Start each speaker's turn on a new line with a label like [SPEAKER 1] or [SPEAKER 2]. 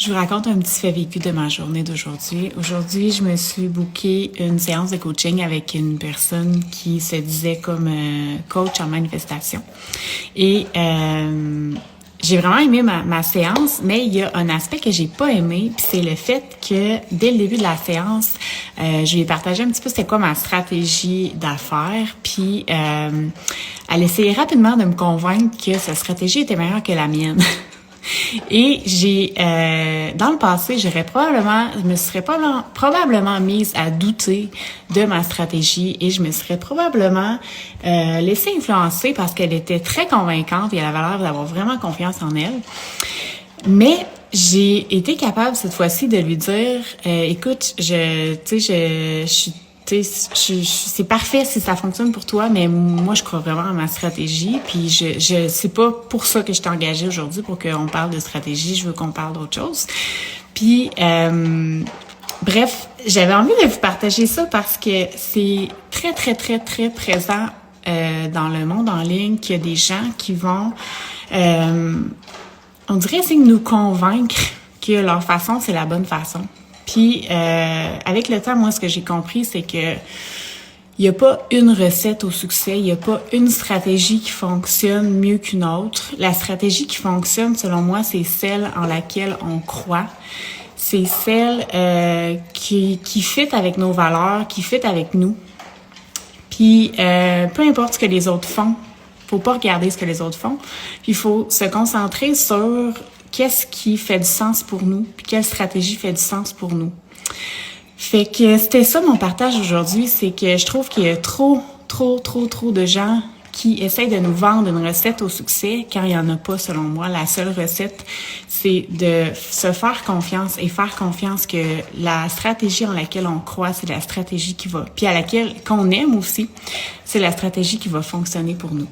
[SPEAKER 1] Je vous raconte un petit fait vécu de ma journée d'aujourd'hui. Aujourd'hui, je me suis booké une séance de coaching avec une personne qui se disait comme coach en manifestation. Et j'ai vraiment aimé ma séance, mais il y a un aspect que j'ai pas aimé, puis c'est le fait que dès le début de la séance, je lui ai partagé un petit peu c'était quoi ma stratégie d'affaires, puis elle essayait rapidement de me convaincre que sa stratégie était meilleure que la mienne. Et j'ai, dans le passé, je me serais probablement mise à douter de ma stratégie et je me serais probablement laissée influencer parce qu'elle était très convaincante et elle avait l'air d'avoir vraiment confiance en elle. Mais j'ai été capable cette fois-ci de lui dire, écoute, je suis c'est parfait si ça fonctionne pour toi, mais moi, je crois vraiment à ma stratégie. Puis, c'est pas pour ça que je t'ai engagée aujourd'hui, pour qu'on parle de stratégie. Je veux qu'on parle d'autre chose. Puis, bref, j'avais envie de vous partager ça parce que c'est très, très, très, très présent dans le monde en ligne qu'il y a des gens qui vont, on dirait, essayer de nous convaincre que leur façon, c'est la bonne façon. Puis, avec le temps, moi, ce que j'ai compris, c'est que il n'y a pas une recette au succès, il n'y a pas une stratégie qui fonctionne mieux qu'une autre. La stratégie qui fonctionne, selon moi, c'est celle en laquelle on croit. C'est celle qui fit avec nos valeurs, qui fit avec nous. Puis, peu importe ce que les autres font, faut pas regarder ce que les autres font. Puis, il faut se concentrer sur qu'est-ce qui fait du sens pour nous, puis quelle stratégie fait du sens pour nous. Fait que c'était ça mon partage aujourd'hui, c'est que je trouve qu'il y a trop de gens qui essayent de nous vendre une recette au succès quand il n'y en a pas, selon moi. La seule recette, c'est de se faire confiance et faire confiance que la stratégie en laquelle on croit, c'est la stratégie qui va, puis à laquelle qu'on aime aussi, c'est la stratégie qui va fonctionner pour nous.